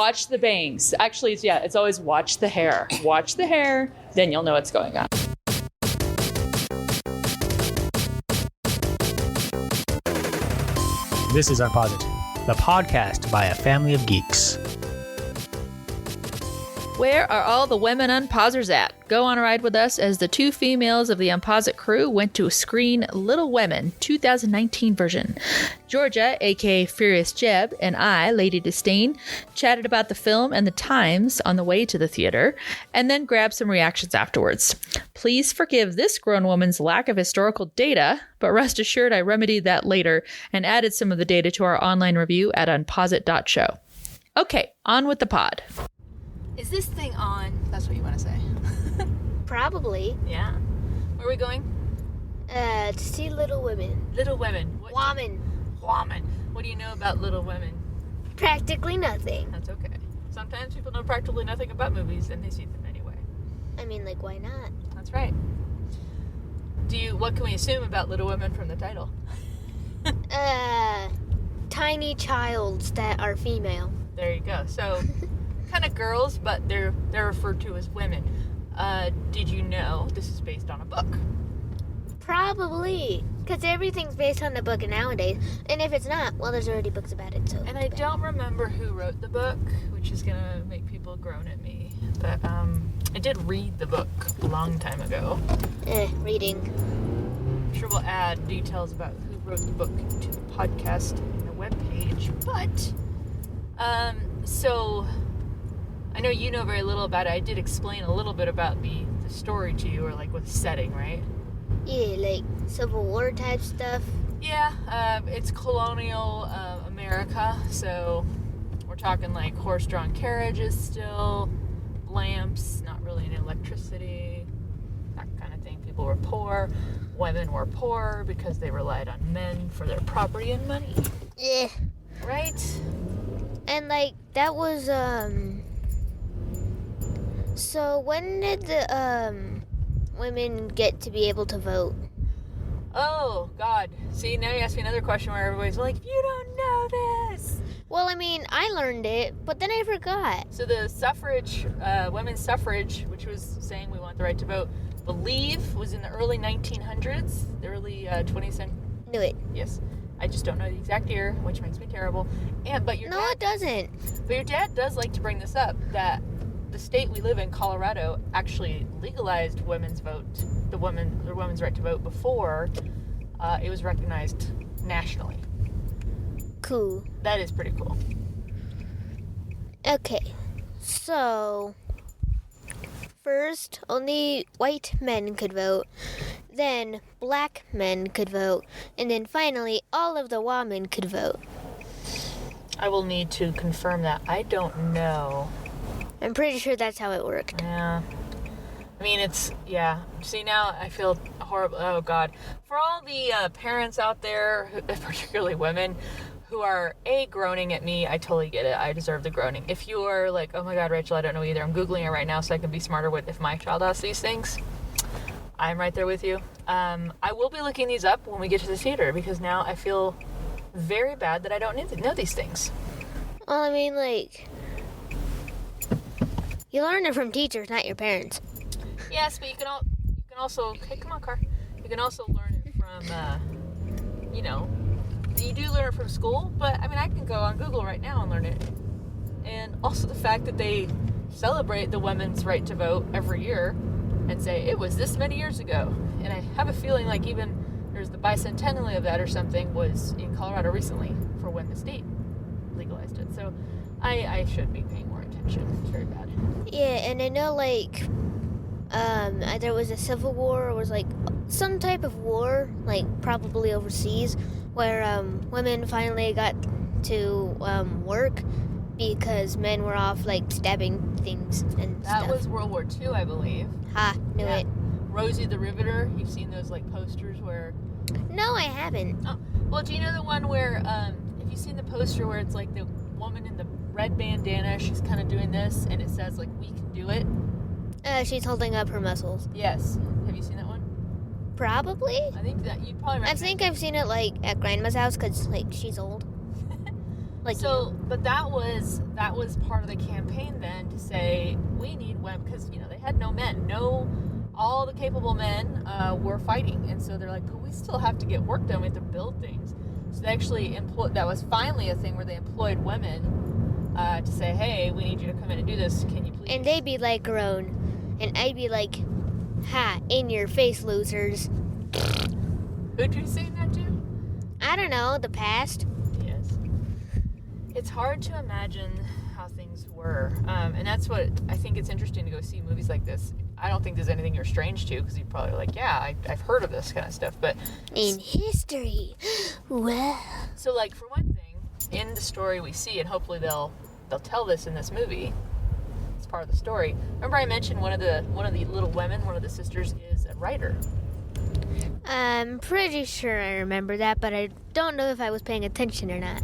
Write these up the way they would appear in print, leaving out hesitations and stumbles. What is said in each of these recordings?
Watch the bangs. Actually, it's always watch the hair. Watch the hair, then you'll know what's going on. This is Unposit, the podcast by a family of geeks. Where are all the women unposers at? Go on a ride with us as the two females of the Unposit crew went to screen Little Women 2019 version. Georgia, aka Furious Jeb, and I, LadyDisdayn, chatted about the film and the times on the way to the theater, and then grabbed some reactions afterwards. Please forgive this grown woman's lack of historical data, but rest assured I remedied that later and added some of the data to our online review at unposit.show. Okay, on with the pod. Is this thing on? That's what you want to say. Probably. Yeah. Where are we going? To see Little Women. Little Women. Woman. What do you know about Little Women? Practically nothing. That's okay. Sometimes people know practically nothing about movies and they see them anyway. I mean, like, why not? That's right. What can we assume about Little Women from the title? Tiny childs that are female. There you go. So, kind of girls, but they're referred to as women. Did you know this is based on a book? Probably. Because everything's based on the book nowadays. And if it's not, well, there's already books about it, so... And I don't remember who wrote the book, which is going to make people groan at me. But, I did read the book a long time ago. Reading. I'm sure we'll add details about who wrote the book to the podcast and the webpage. But, so... I know you know very little about it. I did explain a little bit about the story to you, or like with setting, right? Yeah, like Civil War type stuff. Yeah, it's colonial America, so we're talking like horse-drawn carriages still, lamps, not really any electricity, that kind of thing. People were poor. Women were poor because they relied on men for their property and money. Yeah. Right? And like, that was, So when did the women get to be able to vote? Oh, God. See, now you ask me another question where everybody's like, you don't know this. Well, I mean, I learned it, but then I forgot. So the suffrage, women's suffrage, which was saying we want the right to vote, believe was in the early 1900s, the early 20th century. Knew it. Yes. I just don't know the exact year, which makes me terrible. But your No, it doesn't. But your dad does like to bring this up, that the state we live in, Colorado, actually legalized women's vote, the women's right to vote before it was recognized nationally. Cool. That is pretty cool. Okay, so first only white men could vote, then black men could vote, and then finally all of the women could vote. I will need to confirm that. I don't know. I'm pretty sure that's how it worked. Yeah. I mean, See, now I feel horrible. Oh, God. For all the parents out there, particularly women, who are, groaning at me, I totally get it. I deserve the groaning. If you are like, oh my God, Rachel, I don't know either. I'm Googling it right now so I can be smarter with if my child asks these things. I'm right there with you. I will be looking these up when we get to the theater because now I feel very bad that I don't need to know these things. Well, I mean, like... You learn it from teachers, not your parents. Yes, but you can also... Hey, come on, car. You can also learn it from, you do learn it from school, but, I mean, I can go on Google right now and learn it. And also the fact that they celebrate the women's right to vote every year and say, it was this many years ago. And I have a feeling like even there's the bicentennial of that or something was in Colorado recently for when the state legalized it. So I should be paying more attention. It's very bad. Yeah, and I know, like, either it was a civil war or was, like, some type of war, like, probably overseas, where women finally got to work because men were off, like, stabbing things and stuff. That was World War II, I believe. Ha, knew it. Rosie the Riveter, you've seen those, like, posters where... No, I haven't. Oh, well, do you know the one where, have you seen the poster where it's, like, the woman in the red bandana, she's kind of doing this, and it says, like, we can do it? She's holding up her muscles. Yes. Have you seen that one? Probably. I think that you'd probably recognize I think I've seen it, like, at Grandma's house, because, like, she's old. Like but that was part of the campaign then to say we need women because they had no men, all the capable men were fighting, and so they're like, but we still have to get work done. We have to build things. So they actually employed. That was finally a thing where they employed women to say, hey, we need you to come in and do this. Can you please? And they'd be like grown, and I'd be like, ha, in your face, losers. Who'd you say that to? I don't know, the past. Yes. It's hard to imagine how things were, and that's what I think it's interesting to go see movies like this. I don't think there's anything you're strange to, because you're probably like, yeah, I've heard of this kind of stuff, but in history, well. So, like, for one thing, in the story we see, and hopefully they'll tell this in this movie. It's part of the story. Remember, I mentioned one of the little women, one of the sisters, is a writer. I'm pretty sure I remember that, but I don't know if I was paying attention or not.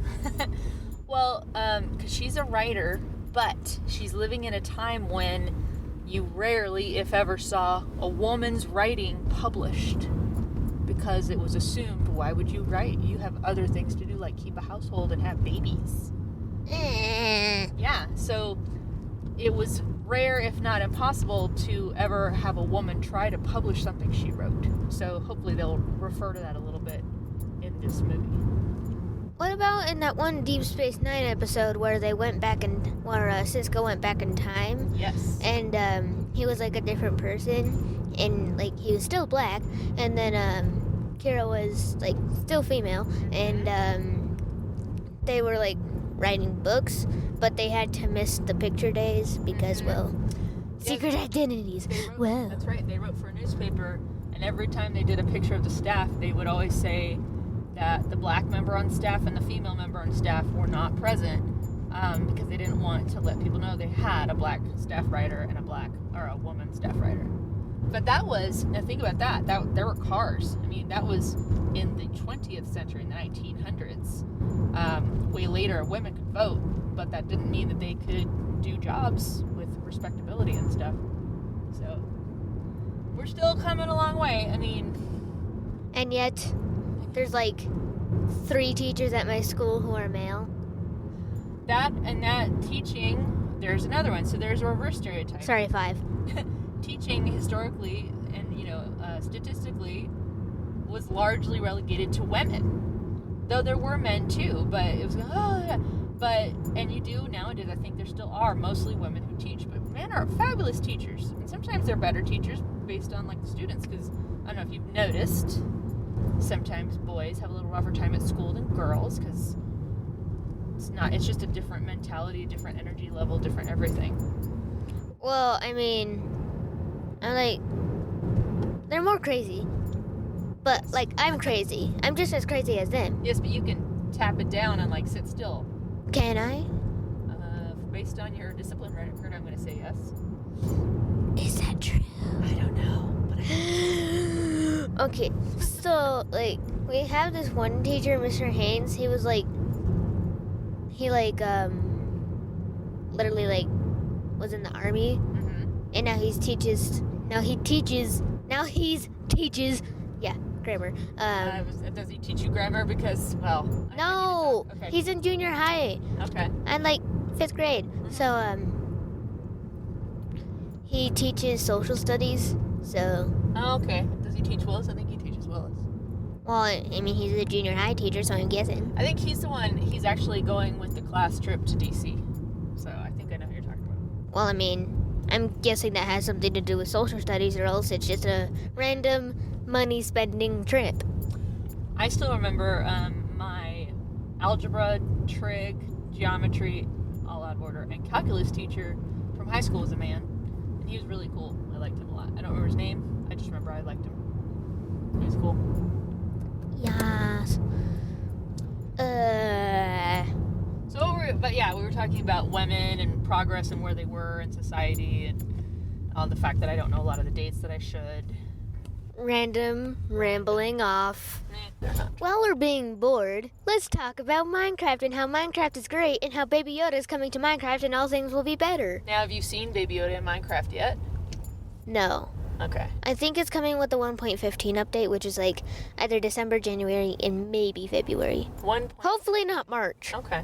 Well, because she's a writer, but she's living in a time when you rarely, if ever, saw a woman's writing published, because it was assumed, why would you write? You have other things to do, like keep a household and have babies. Yeah, so it was rare, if not impossible, to ever have a woman try to publish something she wrote. So hopefully they'll refer to that a little bit in this movie. What about in that one Deep Space Nine episode where they went back where Cisco went back in time? Yes. And he was like a different person, and like he was still black, and then Kira was like still female, and they were like writing books, but they had to miss the picture days because, well, secret identities. Well, that's right. They wrote for a newspaper, and every time they did a picture of the staff, they would always say that the black member on staff and the female member on staff were not present because they didn't want to let people know they had a black staff writer and a woman staff writer. But that was, now think about that there were cars. I mean, that was in the 20th century, in the 1900s. Way later, women could vote, but that didn't mean that they could do jobs with respectability and stuff. So we're still coming a long way. I mean, and yet there's like 3 teachers at my school who are male. That teaching, there's another one. So there's a reverse stereotype. Sorry, 5. Teaching historically and statistically was largely relegated to women, though there were men too. But it was and you do nowadays. I think there still are mostly women who teach, but men are fabulous teachers, and sometimes they're better teachers based on like the students. Because I don't know if you've noticed, sometimes boys have a little rougher time at school than girls because it's just a different mentality, different energy level, different everything. Well, I mean, they're more crazy, but like I'm crazy. I'm just as crazy as them. Yes, but you can tap it down and like sit still. Can I? Based on your discipline record, I'm going to say yes. Is that true? I don't know, but Okay, so like we have this one teacher, Mr. Haynes. He was like, literally like was in the army, and now he teaches. Yeah, grammar. Does he teach you grammar? Because, well, no, okay. He's in junior high. Okay. I'm like 5th grade. So he teaches social studies. So. Oh, okay. Does he teach Willis? I think he teaches Willis. Well, I mean, he's a junior high teacher, so I'm guessing. I think he's the one. He's actually going with the class trip to DC. So I think I know who you're talking about. Well, I mean, I'm guessing that has something to do with social studies, or else it's just a random money-spending trip. I still remember my algebra, trig, geometry, all out of order, and calculus teacher from high school was a man, and he was really cool. I liked him a lot. I don't remember his name. I just remember I liked him. He was cool. Yes. We were talking about women and progress and where they were in society, and the fact that I don't know a lot of the dates that I should. Random rambling off. They're not. While we're being bored, let's talk about Minecraft and how Minecraft is great and how Baby Yoda is coming to Minecraft and all things will be better. Now, have you seen Baby Yoda in Minecraft yet? No. Okay. I think it's coming with the 1.15 update, which is like either December, January, and maybe February. Hopefully not March. Okay.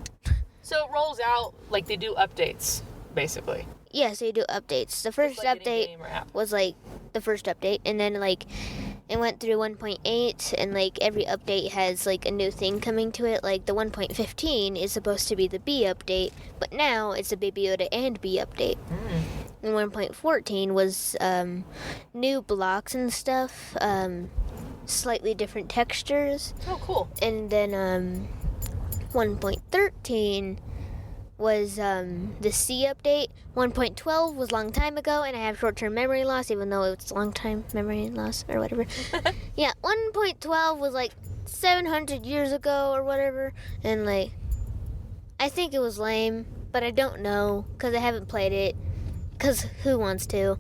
So it rolls out like they do updates, basically. Yeah, so you do updates. The first Just like any update game or app. was like the first update, and then like it went through 1.8, and like every update has like a new thing coming to it. Like the 1.15 is supposed to be the B update, but now it's a Baby Yoda and B update. And 1.14 was new blocks and stuff, slightly different textures, Oh, cool. and then 1.13 was the C update. 1.12 was a long time ago, and I have short-term memory loss, even though it's long-time memory loss or whatever. Yeah, 1.12 was like 700 years ago or whatever, and like I think it was lame, but I don't know because I haven't played it. Because who wants to?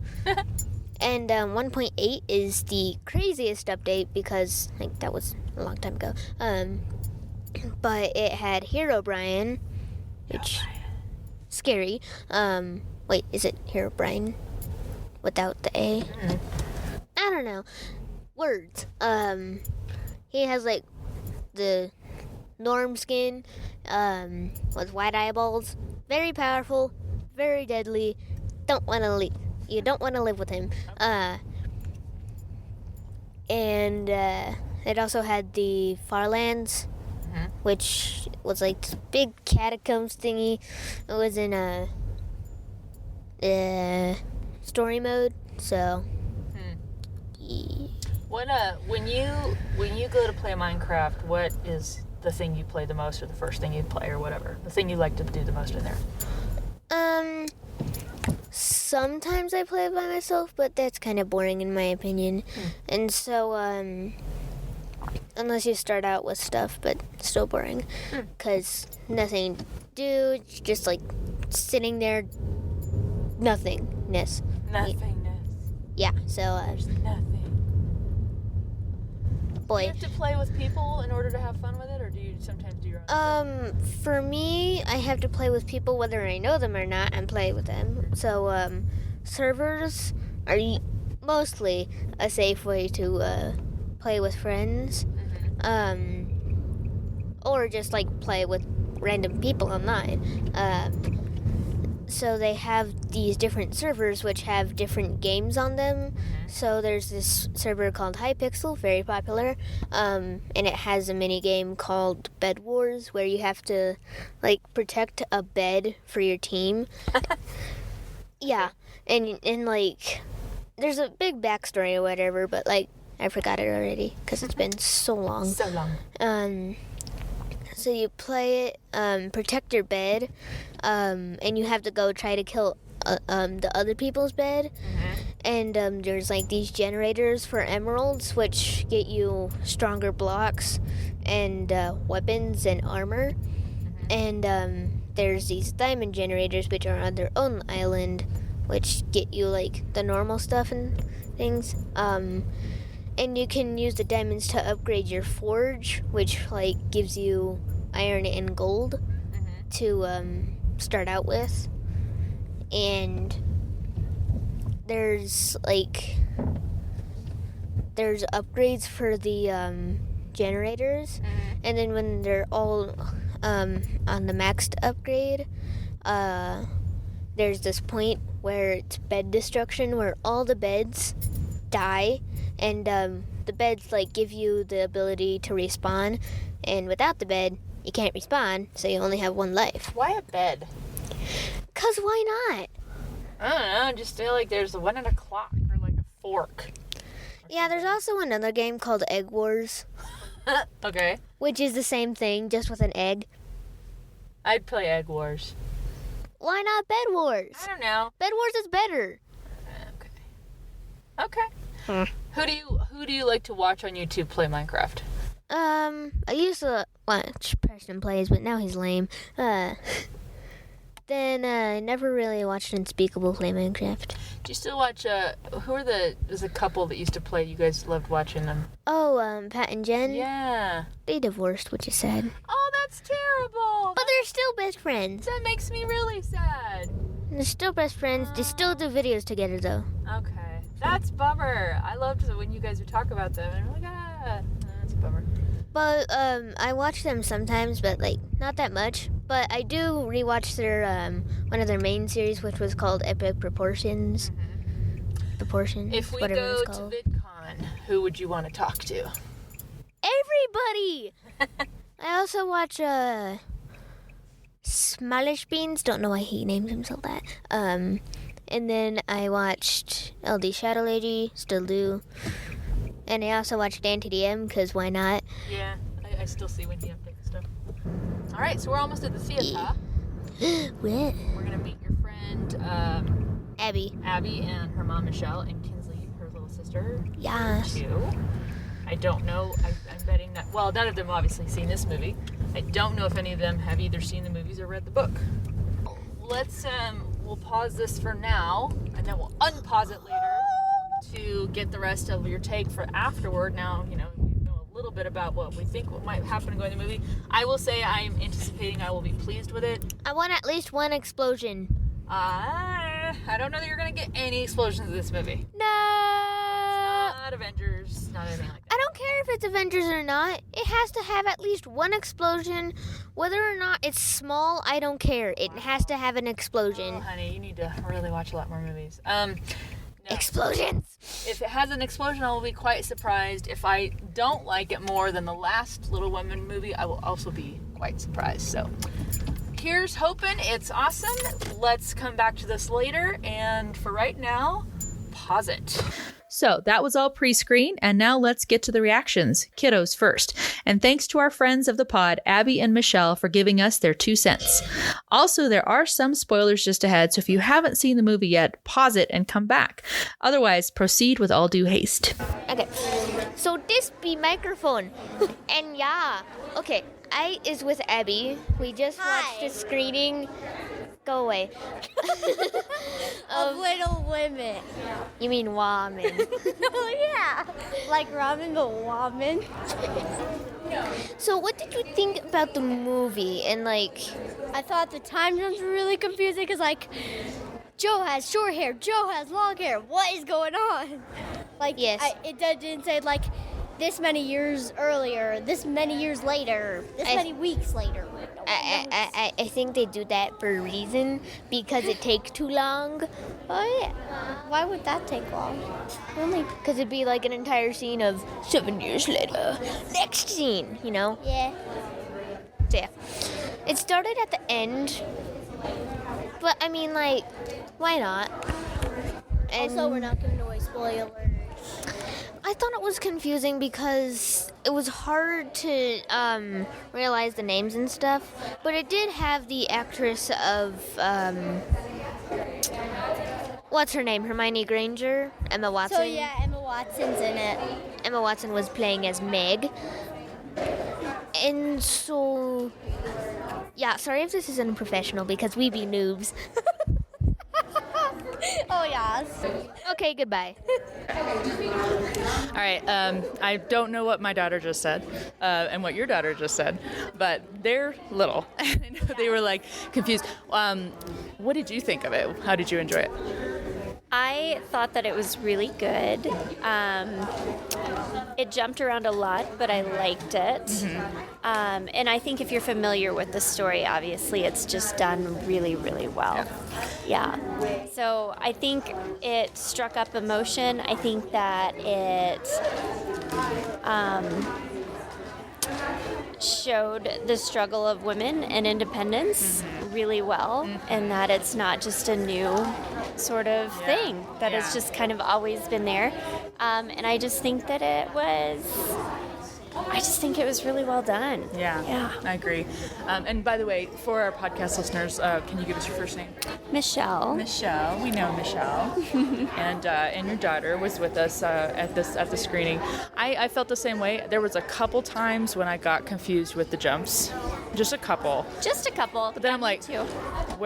And 1.8 is the craziest update because like that was a long time ago. But it had Hero Brian, which scary. Wait, is it Hero Brian without the A? I don't know. Words. He has like the norm skin, with white eyeballs. Very powerful, very deadly. Don't want to leave. You don't want to live with him. And it also had the Farlands, which was like this big catacombs thingy. It was in a story mode, so. Yeah. What when you go to play Minecraft, what is the thing you play the most, or the first thing you play, or whatever? The thing you like to do the most in there? Sometimes I play by myself, but that's kind of boring in my opinion. And so, unless you start out with stuff, but still boring, because nothing to do, just like sitting there, nothingness. Nothingness. Yeah, so, There's nothing. Do boy. you have to play with people in order to have fun with it, or do you sometimes do your own? For me, I have to play with people whether I know them or not and play with them. So, servers are mostly a safe way to play with friends. Or just like play with random people online. So they have these different servers which have different games on them. So there's this server called Hypixel, very popular, and it has a mini game called Bed Wars where you have to like protect a bed for your team. Yeah, and like there's a big backstory or whatever, but like I forgot it already because it's been so long. So long. So you play it, protect your bed, and you have to go try to kill the other people's bed. And there's like these generators for emeralds, which get you stronger blocks and weapons and armor. And there's these diamond generators, which are on their own island, which get you like the normal stuff and things. And you can use the diamonds to upgrade your forge, which like gives you iron and gold to start out with. And there's upgrades for the generators, and then when they're all on the maxed upgrade, there's this point where it's bed destruction, where all the beds die, and the beds like give you the ability to respawn, and without the bed you can't respawn, so you only have one life. Why a bed? 'Cause why not? I don't know. I just feel like there's one and a clock, or like a fork. Yeah, there's also another game called Egg Wars, Okay. which is the same thing, just with an egg. I'd play Egg Wars. Why not Bed Wars? I don't know. Bed Wars is better. Okay. Who do you like to watch on YouTube play Minecraft? I used to watch Preston Plays, but now he's lame. Then I never really watched Unspeakable play Minecraft. Do you still watch? There's a couple that used to play. You guys loved watching them. Oh, Pat and Jen. Yeah. They divorced, which is sad. Oh, that's terrible. But they're still best friends. That makes me really sad. They're still best friends. They still do videos together, though. Okay. That's a bummer. I loved when you guys would talk about them. And I'm like, that's a bummer. But I watch them sometimes, but like not that much. But I do rewatch their one of their main series, which was called Epic Proportions. Proportions. If we whatever go it's to called. VidCon, who would you want to talk to? Everybody. I also watch Smish Beans. Don't know why he named himself that. And then I watched LD Shadow Lady. Still do. And I also watched DanTDM because why not? Yeah, I still see when he updates stuff. All right, so we're almost at the theater. What? We're gonna meet your friend Abby. Abby and her mom Michelle and Kinsley, her little sister. Yes. Too. I don't know. I'm betting that. Well, none of them obviously seen this movie. I don't know if any of them have either seen the movies or read the book. Let's we'll pause this for now, and then we'll unpause it later to get the rest of your take for afterward. Now, we know a little bit about what we think what might happen going to the movie. I will say I'm anticipating I will be pleased with it. I want at least one explosion. I don't know that you're going to get any explosions in this movie. No. Not Avengers, not anything like that. I don't care if it's Avengers or not. It has to have at least one explosion. Whether or not it's small, I don't care. It has to have an explosion. Oh, honey, you need to really watch a lot more movies. No. Explosions! If it has an explosion, I will be quite surprised. If I don't like it more than the last Little Women movie, I will also be quite surprised. So, here's hoping. It's awesome. Let's come back to this later. And for right now, pause it. So that was all pre-screen, and now let's get to the reactions. Kiddos first. And thanks to our friends of the pod, Abby and Michelle, for giving us their 2 cents. Also, there are some spoilers just ahead, so if you haven't seen the movie yet, pause it and come back. Otherwise, proceed with all due haste. Okay, so this be microphone. And yeah, okay, I is with Abby. We just watched a screening. Go away. Of Little Women. You mean woman. Oh yeah, like ramen but woman. So what did you think about the movie? And like, I thought the time zones were really confusing because like Joe has short hair, Joe has long hair. What is going on? Like Yes. it didn't say like this many years earlier, this many years later, this many weeks later. I think they do that for a reason, because it takes too long. Oh yeah. Why would that take long? Only because it'd be like an entire scene of 7 years later. Next scene, Yeah. So yeah. It started at the end, but I mean, like, why not? And Also, we're not giving away spoilers. I thought it was confusing because it was hard to realize the names and stuff, but it did have the actress of what's her name? Hermione Granger, Emma Watson. So yeah, Emma Watson's in it. Emma Watson was playing as Meg. And so, yeah, sorry if this is unprofessional because we be noobs. Oh yes. Okay, goodbye. All right. I don't know what my daughter just said and what your daughter just said, but they're little. I know they were like confused. What did you think of it? How did you enjoy it? I thought that it was really good. It jumped around a lot, but I liked it. And I think if you're familiar with the story, obviously it's just done really, really well. Yeah. So I think it struck up emotion. I think that it showed the struggle of women and independence really well, and that it's not just a new sort of thing, that it's just kind of always been there. And I just think that it was really well done. Yeah. I agree. And by the way, for our podcast listeners, can you give us your first name? Michelle. Michelle. We know Michelle. And your daughter was with us at the screening. I felt the same way. There was a couple times when I got confused with the jumps. Just a couple. But then I'm like, too.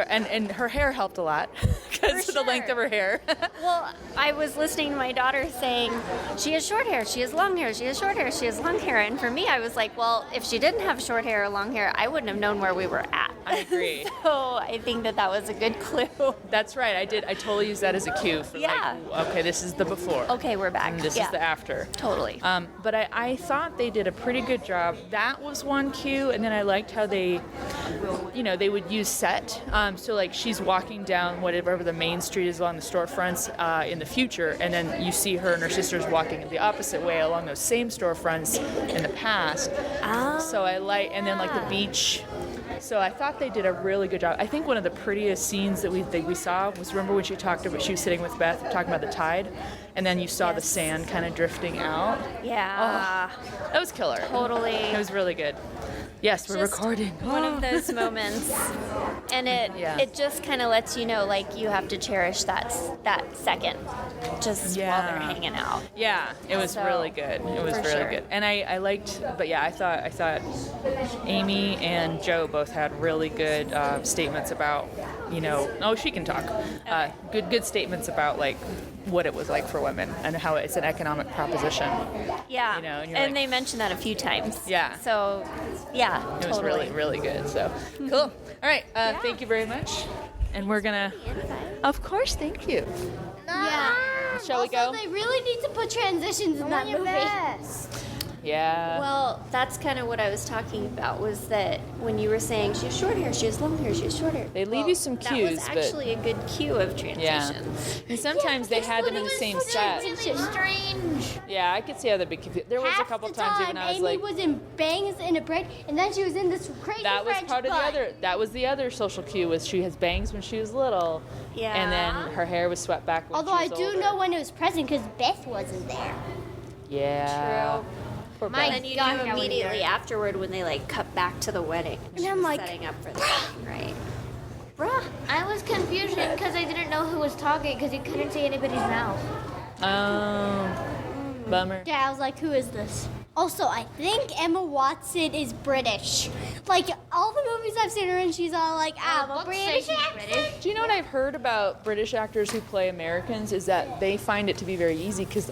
and her hair helped a lot because of the length of her hair. Well, I was listening to my daughter saying, she has short hair, she has long hair, she has short hair, she has long hair. And for me, I was like, well, if she didn't have short hair or long hair, I wouldn't have known where we were at. I agree. So I think that was a good clue. That's right. I totally used that as a cue for like, okay, this is the before. Okay, we're back. And this is the after. Totally. But I thought they did a pretty good job. That was one cue, and then I liked how they, they would use set. So like she's walking down whatever the main street is along the storefronts in the future, and then you see her and her sisters walking the opposite way along those same storefronts in the past. So and then like the beach. So I thought they did a really good job. I think one of the prettiest scenes that we saw was, remember when she was sitting with Beth talking about the tide, and then you saw the sand kind of drifting out. Yeah. Oh, that was killer. Totally. It was really good. Yes, we're Just recording. One of those moments, and it just kind of lets you know, like, you have to cherish that second, just while they're hanging out. Yeah, it was really good. It was really good, and I liked. But yeah, I thought Amy and Joe both had really good statements about, Oh, she can talk. Good statements about like what it was like for women and how it's an economic proposition. Yeah, and they mentioned that a few times. Yeah. So, yeah, it was really, really good. So, cool. All right, thank you very much. And we're gonna, of course, thank you. Yeah. Shall we go? They really need to put transitions in that movie. Yeah. Well, that's kind of what I was talking about, was that when you were saying she has short hair, she has long hair, she has short hair. They leave you some cues, that was actually a good cue of transitions. And sometimes they had them in the same set. Really strange. Yeah, I could see how they'd be confused. There was a couple times even I was Amy like, was in bangs in a braid, and then she was in this crazy that was French part of the butt. other. That was the other social cue, was she has bangs when she was little. Yeah. And then her hair was swept back when Although she was I do older. know when it was present because Beth wasn't there. Yeah. True. Poor And Beth. then you knew immediately afterward when they like cut back to the wedding. And she I'm was like, setting up for the wedding, right? Bruh, I was confused because I didn't know who was talking because you couldn't see anybody's mouth. Oh, bummer. Yeah, I was like, who is this? Also, I think Emma Watson is British. Like, all the movies I've seen her in, she's all like, I'm a British actor. Do you know what I've heard about British actors who play Americans is that they find it to be very easy because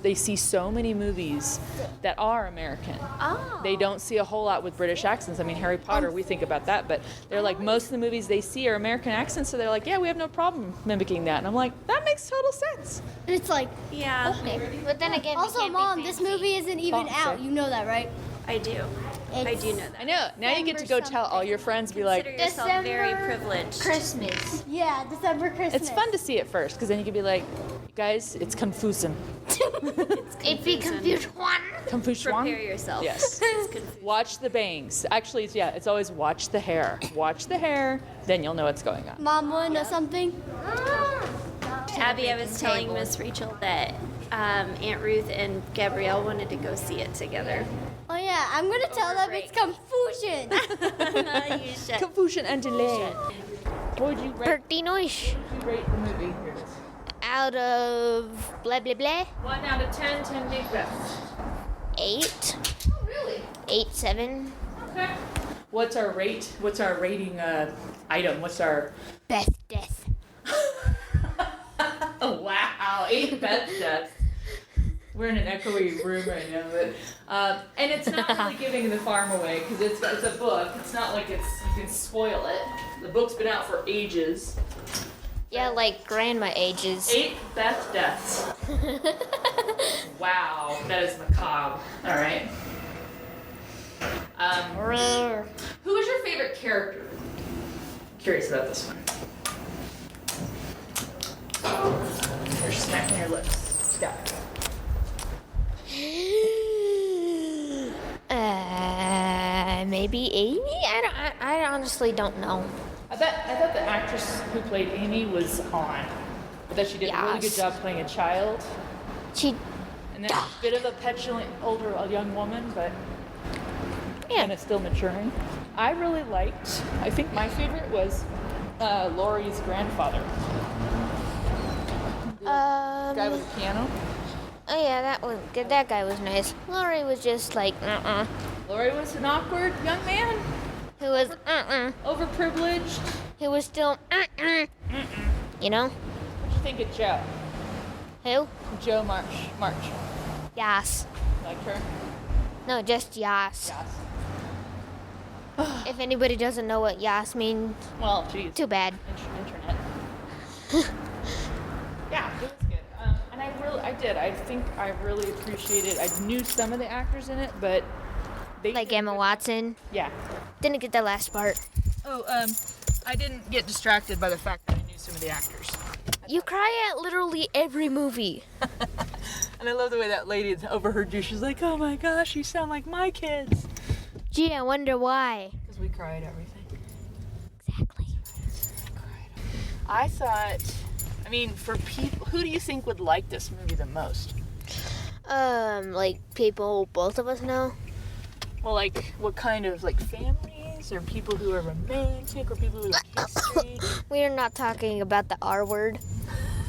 they see so many movies that are American. Oh. They don't see a whole lot with British accents. I mean, Harry Potter, we think about that, but they're like, most of the movies they see are American accents, so they're like, yeah, we have no problem mimicking that. And I'm like, that makes total sense. And it's like, Yeah, but then again, also, Mom, this movie isn't even out. sorry. You know that, right? I do. I do know that. I know. Now you get to go tell all your friends, be like, Consider yourself very privileged. Christmas. Yeah, December Christmas. it's fun to see it first, because then you can be like, guys, it's confusing. It'd be confused one. Confusing. Prepare yourself. Yes. It's confusing. Watch the bangs. Actually, it's always watch the hair. Watch the hair, then you'll know what's going on. Mom, wanna know something? Abby, I was telling Miss Rachel that Aunt Ruth and Gabrielle wanted to go see it together. Oh yeah, I'm gonna tell them it's confusion. You should. Confusion and delay. What would you rate Pretty nice. the movie? Out of blah blah blah. 1 out of 10, 10 being best. 8. Oh, really? 8, 7. Okay. What's our rating item? What's our... Best death. Oh, wow. 8 best deaths. We're in an echoey room right now, but and it's not really giving the farm away because it's a book. It's not like you can spoil it. The book's been out for ages. Yeah, like grandma ages. 8 best deaths. Wow, that is macabre. All right. Who is your favorite character? Curious about this one. You're smacking your lips. Stop. Maybe Amy? I honestly don't know. I thought the actress who played Amy was hot. I thought she did a really good Yes. job playing a child. She, And then a bit of a petulant older young woman, but kind of still maturing. I really liked, I think my favorite was Laurie's grandfather. The guy with the piano. Oh yeah, that guy was nice. Laurie was just like, Laurie was an awkward young man, Who was, overprivileged. Who was still, You know? What'd you think of Joe? Who? Joe March. Yas. Like her? No, just Yas. If anybody doesn't know what Yas means, Well, geez. too bad. Internet. Yeah, it was good. And I think I really appreciated, I knew some of the actors in it, but they Like did a Emma good- Watson. Yeah. Didn't get the last part. Oh, I didn't get distracted by the fact that I knew some of the actors. You cry at literally every movie. And I love the way that lady overheard you. She's like, oh my gosh, you sound like my kids. Gee, I wonder why. Because we cry at everything. Exactly. I thought, I mean, for people, who do you think would like this movie the most? Like people both of us know. Well, like, what kind of, like, families, or people who are romantic, or people who like history? We are not talking about the R word.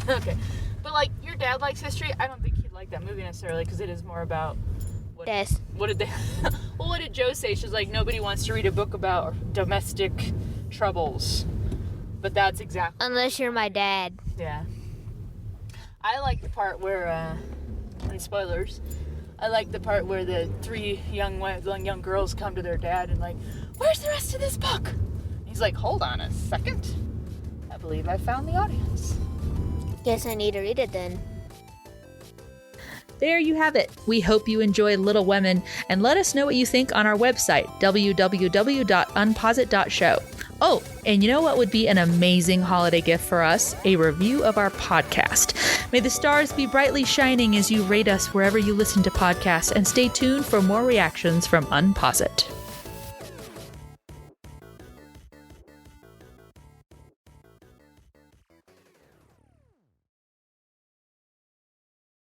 Okay. But, like, your dad likes history. I don't think he'd like that movie necessarily, because it is more about... Yes. What did they... Well, what did Joe say? She's like, nobody wants to read a book about domestic troubles. But that's exactly... Unless you're my dad. Yeah. I like the part where, and spoilers, I like the part where the three young girls come to their dad and like, where's the rest of this book? He's like, hold on a second. I believe I found the audience. Guess I need to read it then. There you have it. We hope you enjoy Little Women, and let us know what you think on our website, www.unposit.show. Oh, and you know what would be an amazing holiday gift for us? A review of our podcast. May the stars be brightly shining as you rate us wherever you listen to podcasts, and stay tuned for more reactions from Unposit.